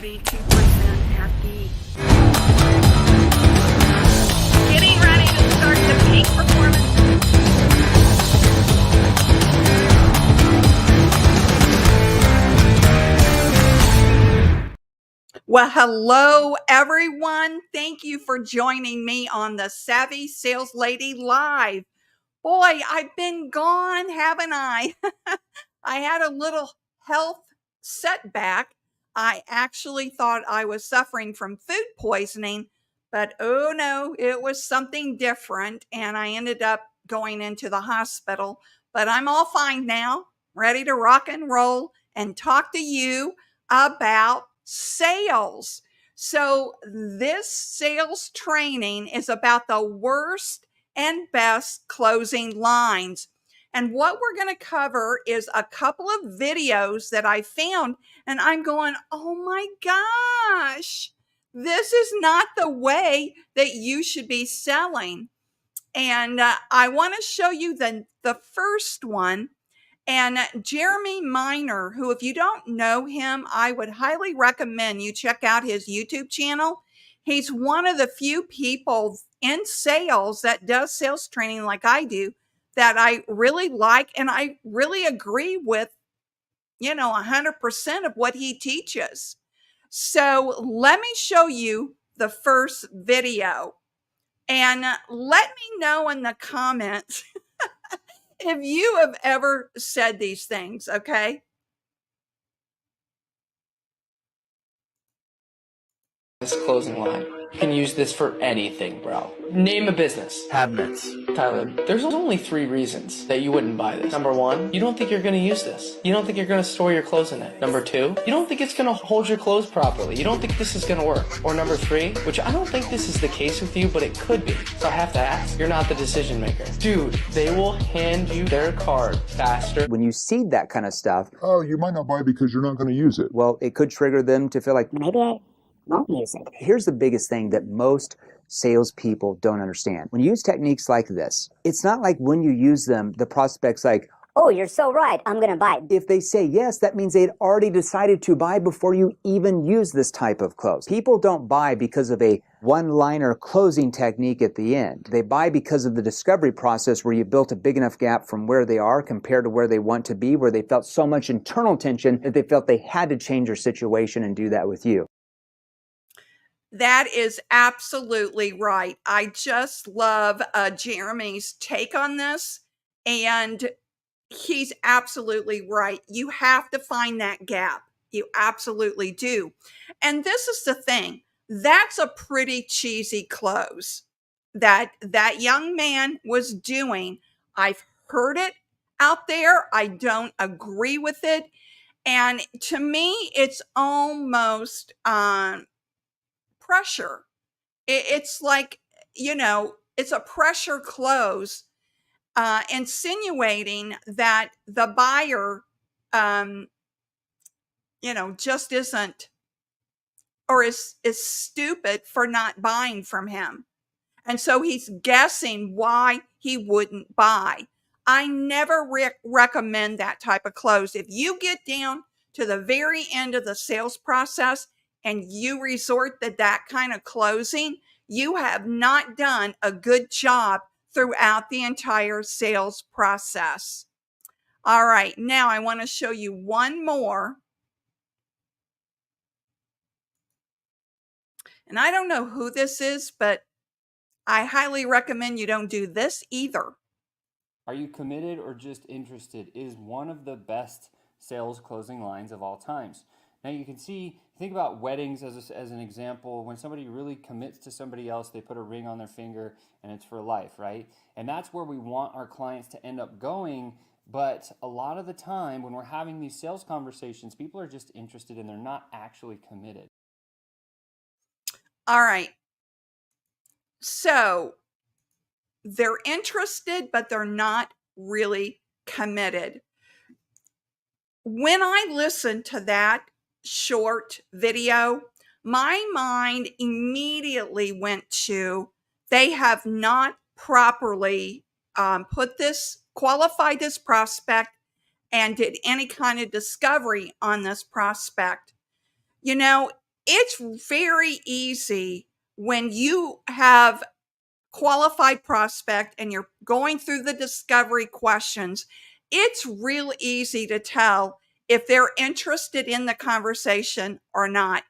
ready to present at the getting ready to start the peak performance. Well, hello everyone. Thank you for joining me on the Savvy Sales Lady Live. Boy, I've been gone, haven't I? I had a little health setback. I actually thought I was suffering from food poisoning, but oh no, it was something different. And I ended up going into the hospital. But I'm all fine now, ready to rock and roll and talk to you about sales. So, this sales training is about the worst and best closing lines. And what we're going to cover is a couple of videos that I found, and I'm going, oh my gosh, this is not the way that you should be selling. And I want to show you the first one. And Jeremy Miner, who, if you don't know him, I would highly recommend you check out his YouTube channel. He's one of the few people in sales that does sales training like I do that I really like. And I really agree with, 100% of what he teaches. So let me show you the first video and let me know in the comments if you have ever said these things, okay? This closing line. You can use this for anything, bro. Name a business. Cabinets. Tyler, there's only 3 reasons that you wouldn't buy this. Number 1, you don't think you're going to use this. You don't think you're going to store your clothes in it. Number 2, you don't think it's going to hold your clothes properly. You don't think this is going to work. Or number 3, which I don't think this is the case with you, but it could be. So I have to ask, you're not the decision maker. Dude, they will hand you their card faster. When you see that kind of stuff, oh, you might not buy because you're not going to use it. well, it could trigger them to feel like, maybe I won't use it. here's the biggest thing that most salespeople don't understand. When you use techniques like this, it's not like when you use them, the prospect's like, Oh, you're so right. I'm going to buy it. if they say yes, that means they'd already decided to buy before you even use this type of close. People don't buy because of a one-liner closing technique at the end. They buy because of the discovery process where you built a big enough gap from where they are compared to where they want to be, where they felt so much internal tension that they felt they had to change their situation and do that with you. That is absolutely right. I just love Jeremy's take on this. And he's absolutely right. You have to find that gap. You absolutely do. And this is the thing. That's a pretty cheesy close that young man was doing. I've heard it out there. I don't agree with it. And to me, it's almost pressure. It's like, it's a pressure close, insinuating that the buyer, just isn't or is stupid for not buying from him. And so he's guessing why he wouldn't buy. I never recommend that type of close. If you get down to the very end of the sales process and you resort to that kind of closing, you have not done a good job throughout the entire sales process. All right, now I want to show you one more. And I don't know who this is, but I highly recommend you don't do this either. Are you committed or just interested is one of the best sales closing lines of all times. Now you can see, think about weddings as an example. When somebody really commits to somebody else, they put a ring on their finger and it's for life, right? And that's where we want our clients to end up going. But a lot of the time when we're having these sales conversations, people are just interested and they're not actually committed. All right. So they're interested, but they're not really committed. When I listened to that short video, my mind immediately went to they have not properly qualified this prospect and did any kind of discovery on this prospect. It's very easy when you have qualified prospect and you're going through the discovery questions. It's real easy to tell if they're interested in the conversation or not.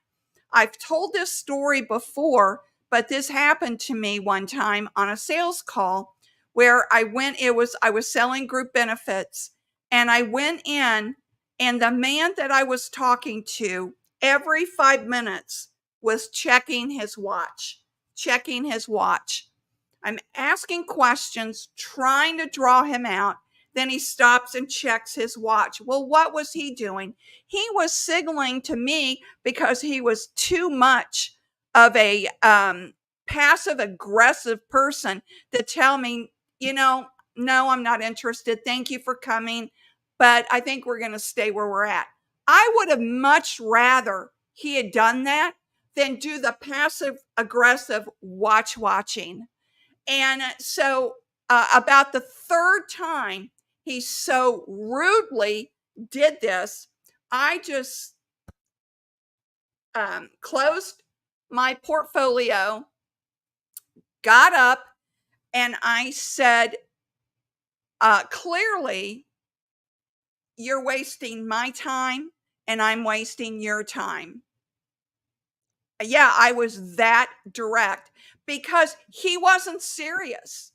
I've told this story before, but this happened to me one time on a sales call where I was selling group benefits, and I went in, and the man that I was talking to every 5 minutes was checking his watch. I'm asking questions, trying to draw him out. Then he stops and checks his watch. Well, what was he doing? He was signaling to me because he was too much of a passive aggressive person to tell me, no, I'm not interested. Thank you for coming, but I think we're going to stay where we're at. I would have much rather he had done that than do the passive aggressive watching. And so about the third time he so rudely did this, I just closed my portfolio, got up, and I said, clearly, you're wasting my time and I'm wasting your time. Yeah, I was that direct because he wasn't serious.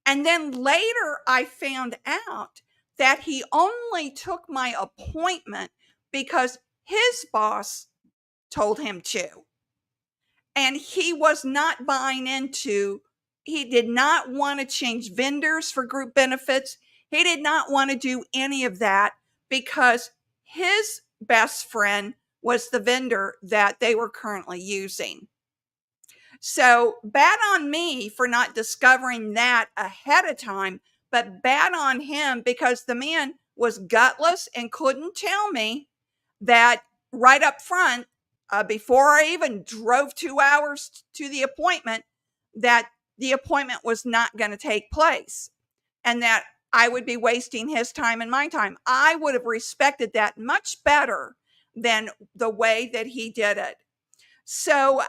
And then later I found out that he only took my appointment because his boss told him to. And he was not buying into, he did not want to change vendors for group benefits. He did not want to do any of that because his best friend was the vendor that they were currently using. So bad on me for not discovering that ahead of time, but bad on him because the man was gutless and couldn't tell me that right up front, before I even drove 2 hours to the appointment, that the appointment was not going to take place and that I would be wasting his time and my time. I would have respected that much better than the way that he did it. So,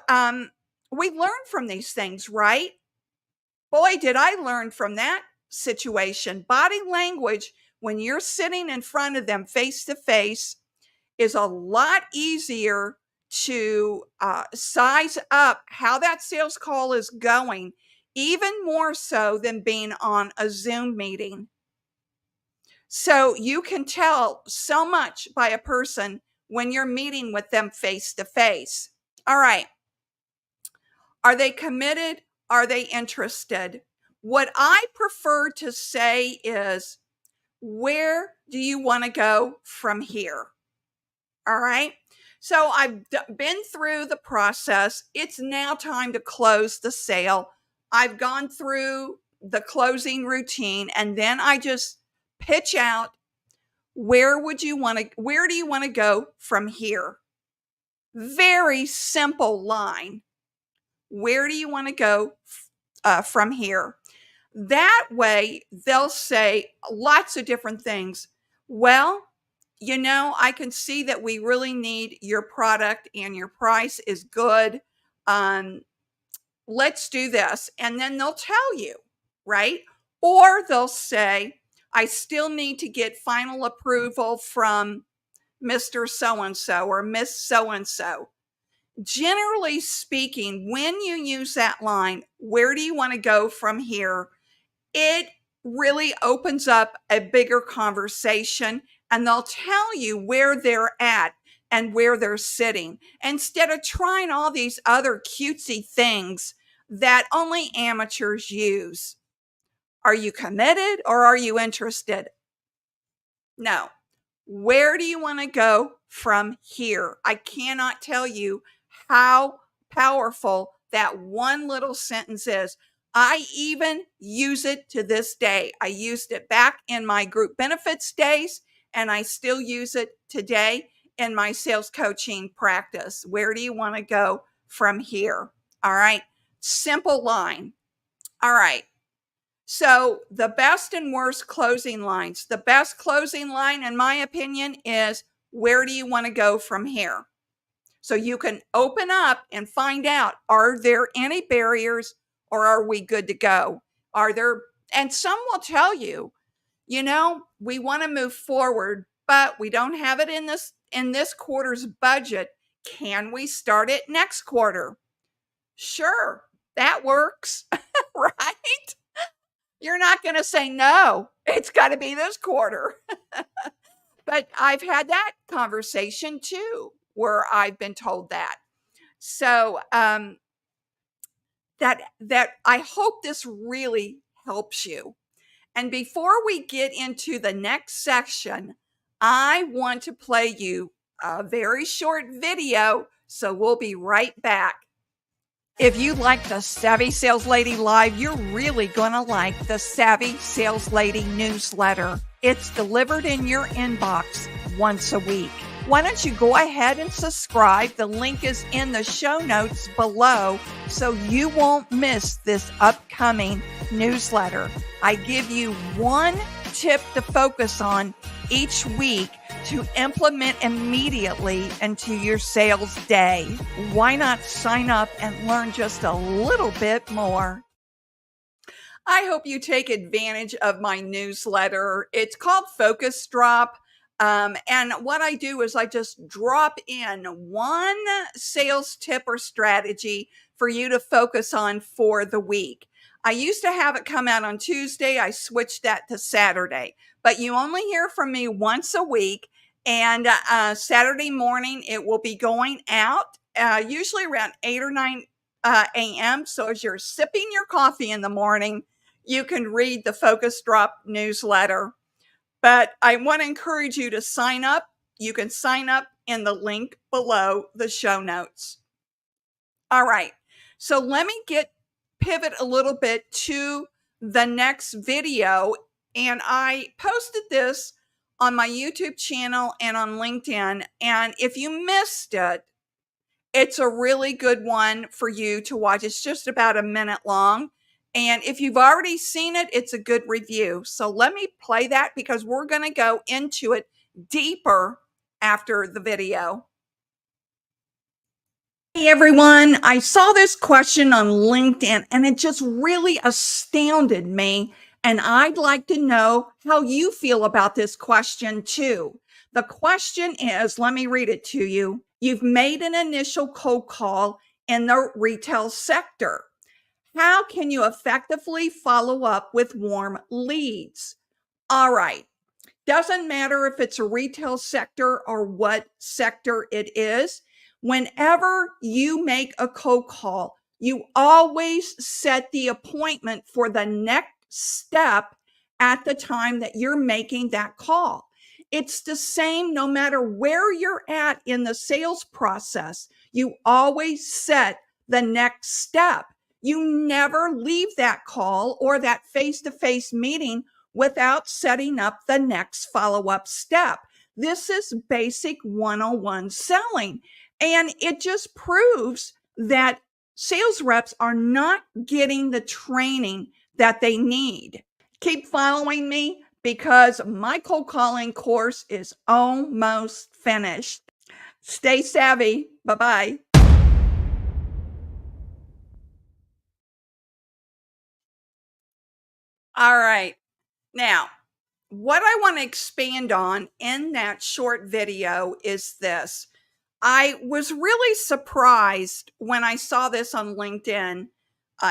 we learn from these things, right? Boy, did I learn from that situation. Body language, when you're sitting in front of them face to face, is a lot easier to size up how that sales call is going, even more so than being on a Zoom meeting. So you can tell so much by a person when you're meeting with them face to face. All right. Are they committed? Are they interested? What I prefer to say is, where do you want to go from here? All right. So I've been through the process. It's now time to close the sale. I've gone through the closing routine, and then I just pitch out, where do you want to go from here? Very simple line. Where do you want to go from here? That way, they'll say lots of different things. Well, I can see that we really need your product and your price is good. Let's do this. And then they'll tell you, right? Or they'll say, I still need to get final approval from Mr. So-and-so or Miss So-and-so. Generally speaking, when you use that line, where do you want to go from here? It really opens up a bigger conversation, and they'll tell you where they're at and where they're sitting instead of trying all these other cutesy things that only amateurs use. Are you committed or are you interested? No. Where do you want to go from here? I cannot tell you how powerful that one little sentence is. I even use it to this day. I used it back in my group benefits days, and I still use it today in my sales coaching practice. Where do you want to go from here? All right. Simple line. All right. So the best and worst closing lines. The best closing line, in my opinion, is, where do you want to go from here? So you can open up and find out, are there any barriers or are we good to go? Are there, and some will tell you, we want to move forward, but we don't have it in this quarter's budget. Can we start it next quarter? Sure, that works, right? You're not going to say no. It's got to be this quarter. But I've had that conversation too, where I've been told that. So that I hope this really helps you. And before we get into the next section, I want to play you a very short video. So we'll be right back. If you like the Savvy Sales Lady Live, you're really going to like the Savvy Sales Lady newsletter. It's delivered in your inbox once a week. Why don't you go ahead and subscribe? The link is in the show notes below so you won't miss this upcoming newsletter. I give you one tip to focus on each week to implement immediately into your sales day. Why not sign up and learn just a little bit more? I hope you take advantage of my newsletter. It's called Focus Drop. And what I do is I just drop in one sales tip or strategy for you to focus on for the week. I used to have it come out on Tuesday. I switched that to Saturday, but you only hear from me once a week. And Saturday morning, it will be going out usually around 8 or 9 a.m. So as you're sipping your coffee in the morning, you can read the Focus Drop newsletter. But I want to encourage you to sign up. You can sign up in the link below the show notes. All right. So let me pivot a little bit to the next video. And I posted this on my YouTube channel and on LinkedIn. And if you missed it, it's a really good one for you to watch. It's just about a minute long. And if you've already seen it, it's a good review. So let me play that because we're going to go into it deeper after the video. Hey everyone, I saw this question on LinkedIn and it just really astounded me. And I'd like to know how you feel about this question too. The question is, let me read it to you. You've made an initial cold call in the retail sector. How can you effectively follow up with warm leads? All right. Doesn't matter if it's a retail sector or what sector it is. Whenever you make a cold call, you always set the appointment for the next step at the time that you're making that call. It's the same no matter where you're at in the sales process. You always set the next step. You never leave that call or that face-to-face meeting without setting up the next follow-up step. This is basic 101 selling. And it just proves that sales reps are not getting the training that they need. Keep following me because my cold calling course is almost finished. Stay savvy. Bye-bye. All right. Now, what I want to expand on in that short video is this. I was really surprised when I saw this on LinkedIn.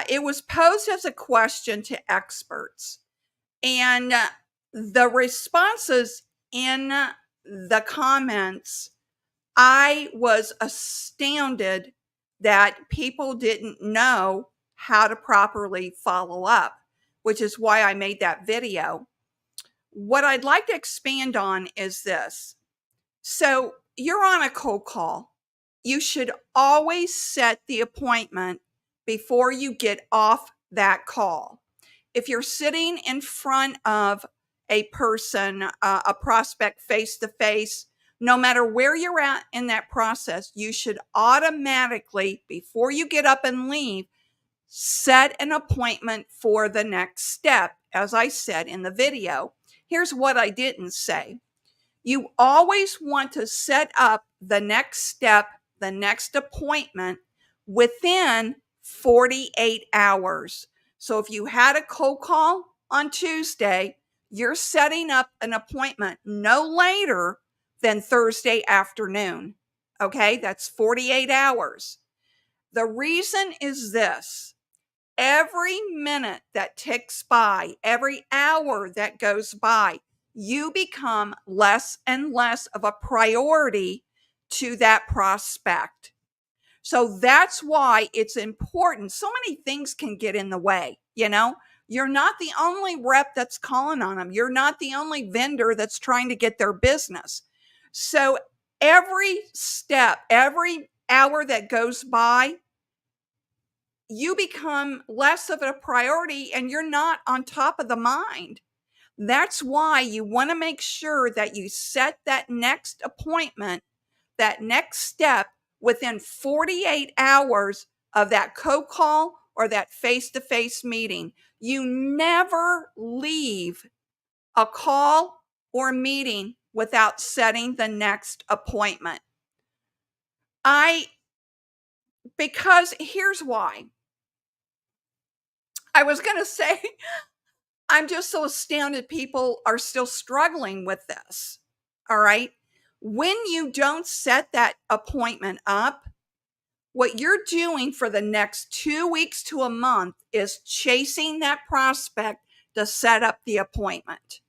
It was posed as a question to experts. And the responses in the comments, I was astounded that people didn't know how to properly follow up, which is why I made that video. What I'd like to expand on is this. So you're on a cold call. You should always set the appointment before you get off that call. If you're sitting in front of a person, a prospect face to face, no matter where you're at in that process, you should automatically, before you get up and leave, set an appointment for the next step, as I said in the video. Here's what I didn't say. You always want to set up the next step the next appointment within 48 hours. So if you had a cold call on Tuesday, you're setting up an appointment no later than Thursday afternoon. Okay, that's 48 hours. The reason is this: every minute that ticks by, every hour that goes by, you become less and less of a priority to that prospect. So that's why it's important. So many things can get in the way, you know? You're not the only rep that's calling on them. You're not the only vendor that's trying to get their business. So every step, every hour that goes by, you become less of a priority and you're not on top of the mind. That's why you want to make sure that you set that next appointment, that next step within 48 hours of that cold call or that face-to-face meeting. You never leave a call or meeting without setting the next appointment. Because here's why. I was going to say, I'm just so astounded people are still struggling with this. All right. When you don't set that appointment up, what you're doing for the next 2 weeks to a month is chasing that prospect to set up the appointment.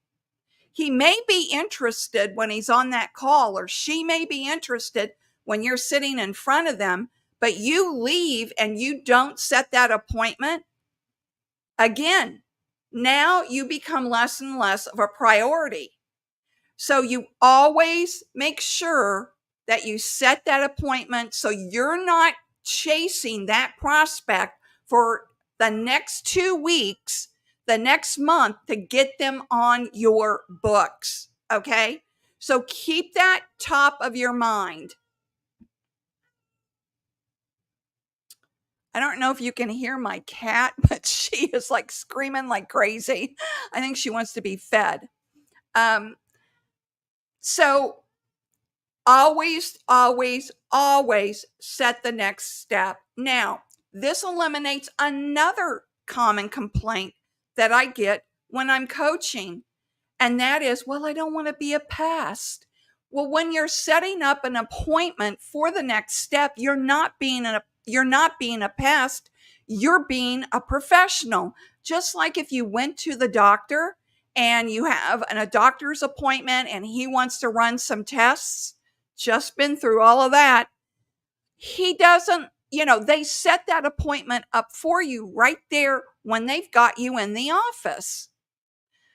He may be interested when he's on that call, or she may be interested when you're sitting in front of them, but you leave and you don't set that appointment. Again, now you become less and less of a priority. So you always make sure that you set that appointment so you're not chasing that prospect for the next 2 weeks, the next month, to get them on your books. Okay. So keep that top of your mind. I don't know if you can hear my cat, but she is like screaming like crazy. I think she wants to be fed. So always, always, always set the next step. Now, this eliminates another common complaint that I get when I'm coaching, and that is, well, I don't want to be a pest. Well, when you're setting up an appointment for the next step, you're not being a pest. You're being a professional. Just like if you went to the doctor and you have a doctor's appointment and he wants to run some tests, just been through all of that. He doesn't, they set that appointment up for you right there when they've got you in the office.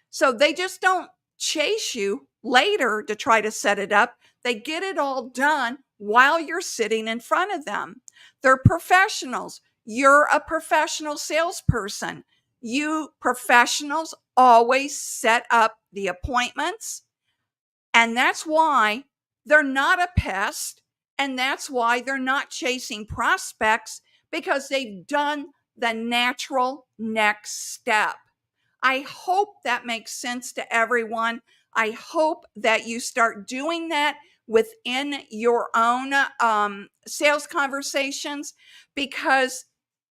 So they just don't chase you later to try to set it up. They get it all done while you're sitting in front of them. They're professionals. You're a professional salesperson. You professionals always set up the appointments. And that's why they're not a pest. And that's why they're not chasing prospects, because they've done the natural next step. I hope that makes sense to everyone. I hope that you start doing that within your own sales conversations, because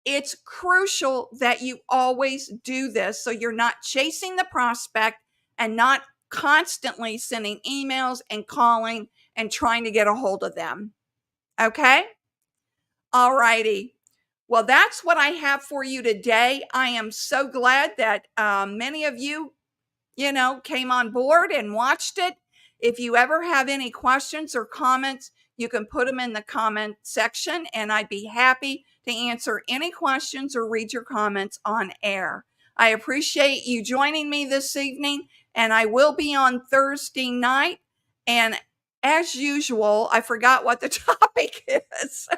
it's crucial that you always do this so you're not chasing the prospect and not constantly sending emails and calling and trying to get a hold of them. Okay? All righty. Well, that's what I have for you today. I am so glad that many of you, came on board and watched it. If you ever have any questions or comments, you can put them in the comment section, and I'd be happy to answer any questions or read your comments on air. I appreciate you joining me this evening, and I will be on Thursday night. And as usual, I forgot what the topic is.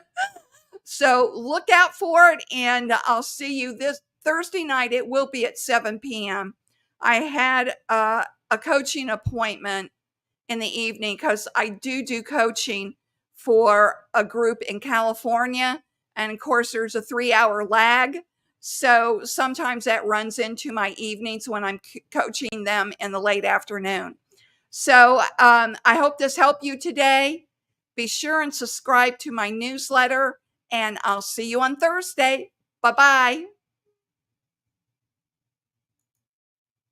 So look out for it, and I'll see you this Thursday night. It will be at 7 p.m. I had a coaching appointment in the evening because I do coaching for a group in California. And of course, there's a 3-hour lag. So sometimes that runs into my evenings when I'm coaching them in the late afternoon. So I hope this helped you today. Be sure and subscribe to my newsletter, and I'll see you on Thursday. Bye-bye.